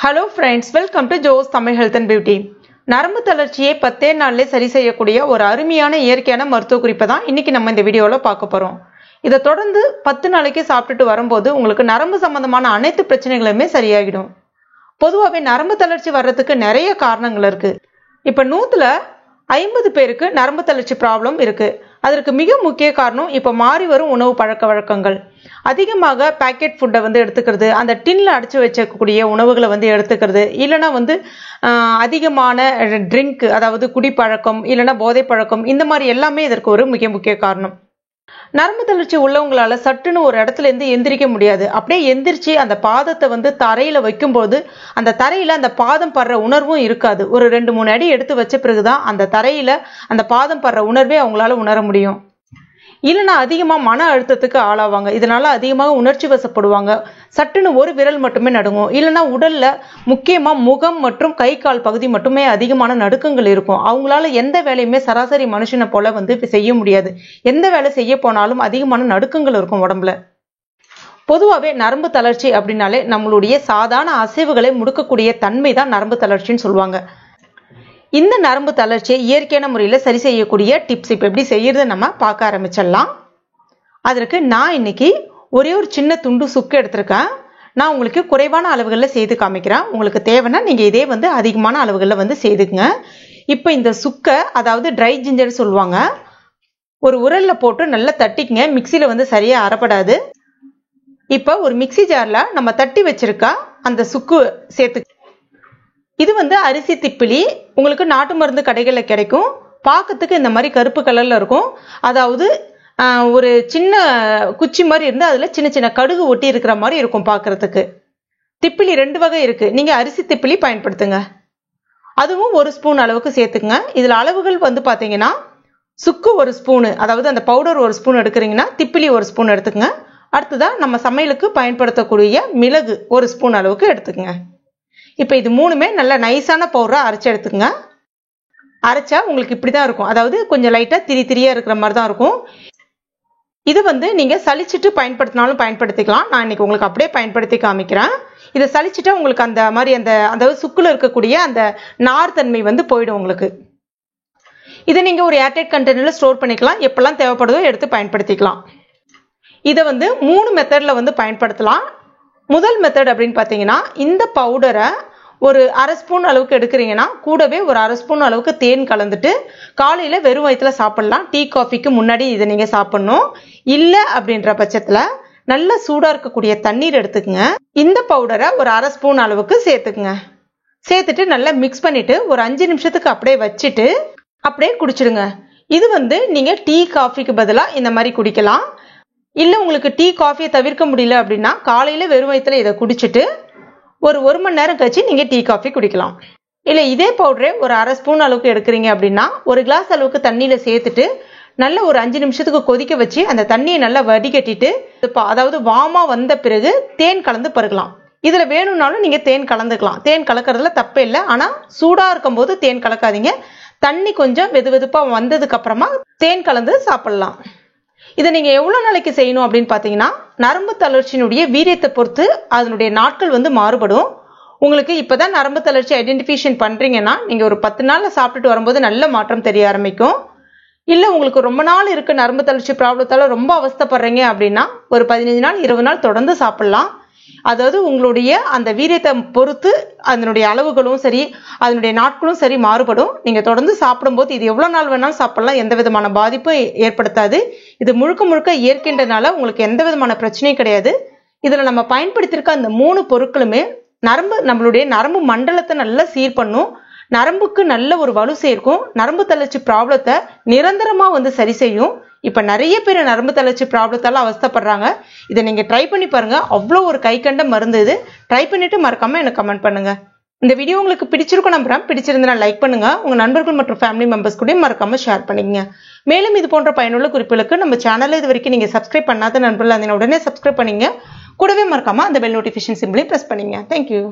Hello friends, welcome to Joe's Tamil Health and Beauty. நரம்பு தளர்ச்சியை 10 நாள்ல சரி செய்யக்கூடிய ஒரு அருமையான இயற்கையான மருத்துவ குறிப்பை தான் இன்னைக்கு நம்ம இந்த வீடியோல பார்க்க போறோம். இத தொடர்ந்து 10 நாளைக்கு சாப்பிட்டுட்டு வரும்போது உங்களுக்கு நரம்பு சம்பந்தமான அனைத்து பிரச்சனைகளுமே சரியாகிடும். பொதுவாவே நரம்பு தளர்ச்சி வர்றதுக்கு நிறைய காரணங்கள் இருக்கு. இப்ப 100ல 50 பேருக்கு நரம்பு தளர்ச்சி ப்ராப்ளம் இருக்கு. அதற்கு மிக முக்கிய காரணம் இப்ப மாறி வரும் உணவு பழக்கவழக்கங்கள். அதிகமாக பேக்கெட் ஃபுட்டை எடுத்துக்கிறது, அந்த டின்ல அடைச்சு வச்சக்கூடிய உணவுகளை எடுத்துக்கிறது, இல்லைன்னா அதிகமான ட்ரிங்க், அதாவது குடிப்பழக்கம், இல்லைன்னா போதை பழக்கம், இந்த மாதிரி எல்லாமே இதற்கு ஒரு மிக முக்கிய காரணம். நரம்பு தளர்ச்சி உள்ளவங்களால சட்டுன்னு ஒரு இடத்துல இருந்து எந்திரிக்க முடியாது. அப்படியே எந்திரிச்சு அந்த பாதத்தை தரையில வைக்கும்போது அந்த தரையில அந்த பாதம் படுற உணர்வும் இருக்காது. ஒரு 2-3 அடி எடுத்து வச்ச பிறகுதான் அந்த தரையில அந்த பாதம் படுற உணர்வே அவங்களால உணர முடியும். இல்லைன்னா அதிகமா மன அழுத்தத்துக்கு ஆளாவாங்க. இதனால அதிகமாக உணர்ச்சி வசப்படுவாங்க. சட்டுன்னு ஒரு விரல் மட்டுமே நடுங்கும். இல்லைன்னா உடல்ல முக்கியமா முகம் மற்றும் கை கால் பகுதி மட்டுமே அதிகமான நடுக்கங்கள் இருக்கும். அவங்களால எந்த வேலையுமே சராசரி மனுஷனை போல செய்ய முடியாது. எந்த வேலை செய்ய போனாலும் அதிகமான நடுக்கங்கள் இருக்கும் உடம்புல. பொதுவாகவே நரம்பு தளர்ச்சி அப்படின்னாலே நம்மளுடைய சாதாரண அசைவுகளை முடுக்கக்கூடிய தன்மை தான் நரம்பு தளர்ச்சின்னு சொல்லுவாங்க. இந்த நரம்பு தளர்ச்சியை இயற்கையான முறையில் சரி செய்யக்கூடிய டிப்ஸ் இப்போ எப்படி செய்யறது நம்ம பார்க்க ஆரம்பிச்சிடலாம். அதற்கு நான் இன்னைக்கு ஒரே ஒரு சின்ன துண்டு சுக்கு எடுத்திருக்கேன். நான் உங்களுக்கு குறைவான அளவுகளில் செய்து காமிக்கிறேன். உங்களுக்கு தேவைன்னா நீங்கள் இதே அதிகமான அளவுகளில் செய்துக்குங்க. இப்போ இந்த சுக்கை, அதாவது ட்ரை ஜிஞ்சர் சொல்லுவாங்க, ஒரு உரல்ல போட்டு நல்லா தட்டிக்குங்க. மிக்சியில் சரியா அரைப்படாது. இப்போ ஒரு மிக்சி ஜார்ல நம்ம தட்டி வச்சிருக்க அந்த சுக்கு சேர்த்து, இது அரிசி திப்பிலி, உங்களுக்கு நாட்டு மருந்து கடைகளில் கிடைக்கும். பார்க்கறதுக்கு இந்த மாதிரி கருப்பு கலர்ல இருக்கும். அதாவது ஒரு சின்ன குச்சி மாதிரி இருந்து அதுல சின்ன சின்ன கடுகு ஒட்டி இருக்கிற மாதிரி இருக்கும் பார்க்கறதுக்கு. திப்பிலி 2 வகை இருக்கு. நீங்க அரிசி திப்பிலி பயன்படுத்துங்க. அதுவும் 1 ஸ்பூன் அளவுக்கு சேர்த்துக்குங்க. இதுல அளவுகள் பாத்தீங்கன்னா, சுக்கு 1 ஸ்பூனு, அதாவது அந்த பவுடர் 1 ஸ்பூன் எடுக்கிறீங்கன்னா திப்பிலி 1 ஸ்பூன் எடுத்துக்கங்க. அடுத்ததான் நம்ம சமையலுக்கு பயன்படுத்தக்கூடிய மிளகு 1 ஸ்பூன் அளவுக்கு எடுத்துக்கங்க. இப்ப இது மூணுமே நல்ல நைஸான பவுடரா அரைச்சு எடுத்துக்கங்க. அரைச்சா உங்களுக்கு இப்படிதான் இருக்கும். அதாவது கொஞ்சம் லைட்டா திரியா இருக்கிற மாதிரி தான் இருக்கும். இது நீங்க சலிச்சிட்டு பயன்படுத்தினாலும் பயன்படுத்திக்கலாம். நான் இன்னைக்கு உங்களுக்கு அப்படியே பயன்படுத்தி காமிக்கிறேன். இதை சலிச்சுட்டா உங்களுக்கு அந்த மாதிரி அதாவது சுக்குல இருக்கக்கூடிய அந்த நார் தன்மை போயிடும் உங்களுக்கு. இதை நீங்க ஒரு ஏர்டைட் கண்டெய்னர்ல ஸ்டோர் பண்ணிக்கலாம். எப்பெல்லாம் தேவைப்படுதோ எடுத்து பயன்படுத்திக்கலாம். இதை 3 மெத்தட்ல பயன்படுத்தலாம். முதல் மெத்தட் அப்படின்னு பாத்தீங்கன்னா, இந்த பவுடரை ஒரு 1/2 ஸ்பூன் அளவுக்கு எடுக்கிறீங்கன்னா கூடவே ஒரு 1/2 ஸ்பூன் அளவுக்கு தேன் கலந்துட்டு காலையில வெறும் வயிற்றுல சாப்பிடலாம். டீ காஃபிக்கு முன்னாடி இதை நீங்க சாப்பிடணும். இல்ல அப்படின்ற பட்சத்துல நல்ல சூடா இருக்கக்கூடிய தண்ணீர் எடுத்துக்கங்க. இந்த பவுடரை ஒரு 1/2 ஸ்பூன் அளவுக்கு சேர்த்துக்குங்க. சேர்த்துட்டு நல்லா மிக்ஸ் பண்ணிட்டு ஒரு 5 நிமிஷத்துக்கு அப்படியே வச்சுட்டு அப்படியே குடிச்சிடுங்க. இது நீங்க டீ காஃபிக்கு பதிலா இந்த மாதிரி குடிக்கலாம். இல்ல உங்களுக்கு டீ காஃபியை தவிர்க்க முடியல அப்படின்னா காலையில வெறும் வயிற்றுல இதை குடிச்சிட்டு ஒரு 1 மணி நேரம் கழிச்சு நீங்க டீ காஃபி குடிக்கலாம். இல்ல இதே பவுடரை ஒரு 1/2 ஸ்பூன் அளவுக்கு எடுக்கிறீங்க அப்படின்னா ஒரு கிளாஸ் அளவுக்கு தண்ணியில சேர்த்துட்டு நல்ல ஒரு 5 நிமிஷத்துக்கு கொதிக்க வச்சு அந்த தண்ணியை நல்லா வடிகட்டிட்டு, அதாவது வாமா வந்த பிறகு தேன் கலந்து பருகலாம். இதுல வேணும்னாலும் நீங்க தேன் கலந்துக்கலாம். தேன் கலக்கிறதுல தப்பே இல்லை. ஆனா சூடா இருக்கும் போது தேன் கலக்காதீங்க. தண்ணி கொஞ்சம் வெதுவெதுப்பா வந்ததுக்கு அப்புறமா தேன் கலந்து சாப்பிடலாம். இதை நீங்க எவ்வளவு நாளைக்கு செய்யணும் அப்படின்னு பாத்தீங்கன்னா, நரம்பு தளர்ச்சியினுடைய வீரியத்தை பொறுத்து அதனுடைய நாட்கள் மாறுபடும். உங்களுக்கு இப்பதான் நரம்பு தளர்ச்சி ஐடென்டிஃபிகேஷன் பண்றீங்கன்னா நீங்க ஒரு 10 நாள்ல சாப்பிட்டுட்டு வரும்போது நல்ல மாற்றம் தெரிய ஆரம்பிக்கும். இல்ல உங்களுக்கு ரொம்ப நாள் இருக்கு நரம்பு தளர்ச்சி ப்ராப்ளத்தால ரொம்ப அவஸ்தைப்படுறீங்க அப்படின்னா ஒரு 15 நாள் 20 நாள் தொடர்ந்து சாப்பிடலாம். அதாவது உங்களுடைய அந்த வீரியத்தை பொறுத்து அதனுடைய அளவுகளும் சரி, அதனுடைய நாட்களும் சரி மாறுபடும். நீங்க தொடர்ந்து சாப்பிடும்போது இது எவ்வளவு நாள் வேணாலும் சாப்பிடலாம். எந்த விதமான பாதிப்பும் ஏற்படுத்தாது. இது முழுக்க முழுக்க இயற்கைன்றனால உங்களுக்கு எந்த விதமான பிரச்சனையும் கிடையாது. இதுல நம்ம பயன்படுத்தியிருக்க அந்த 3 பொருட்களுமே நம்மளுடைய நரம்பு மண்டலத்தை நல்லா சீர் பண்ணும். நரம்புக்கு நல்ல ஒரு வலு சேர்க்கும். நரம்பு தளர்ச்சி ப்ராப்ளத்தை நிரந்தரமா சரி செய்யும். இப்ப நிறைய பேர் நரம்பு தளர்ச்சி ப்ராப்ளத்தால அவஸ்தைப்படுறாங்க. இதை நீங்க ட்ரை பண்ணி பாருங்க. அவ்வளோ ஒரு கை கண்ட மருந்து இது. ட்ரை பண்ணிட்டு மறக்காம எனக்கு கமெண்ட் பண்ணுங்க. இந்த வீடியோ உங்களுக்கு பிடிச்சிருக்கும் நம்புறேன். பிடிச்சிருந்தா லைக் பண்ணுங்க. உங்க நண்பர்கள் மற்றும் ஃபேமிலி மெம்பர்ஸ் கூட மறக்காம ஷேர் பண்ணிக்கங்க. மேலும் இது போன்ற பயனுள்ள குறிப்புகளுக்கு நம்ம சேனல்ல இது வரைக்கும் நீங்க சப்ஸ்கிரைப் பண்ணாத நண்பர்கள் உடனே சப்ஸ்கிரைப் பண்ணீங்க. கூடவே மறக்காம அந்த பெல் நோட்டிபிகேஷன் சிம்பிளையும் பிரஸ் பண்ணீங்க. தேங்க்யூ.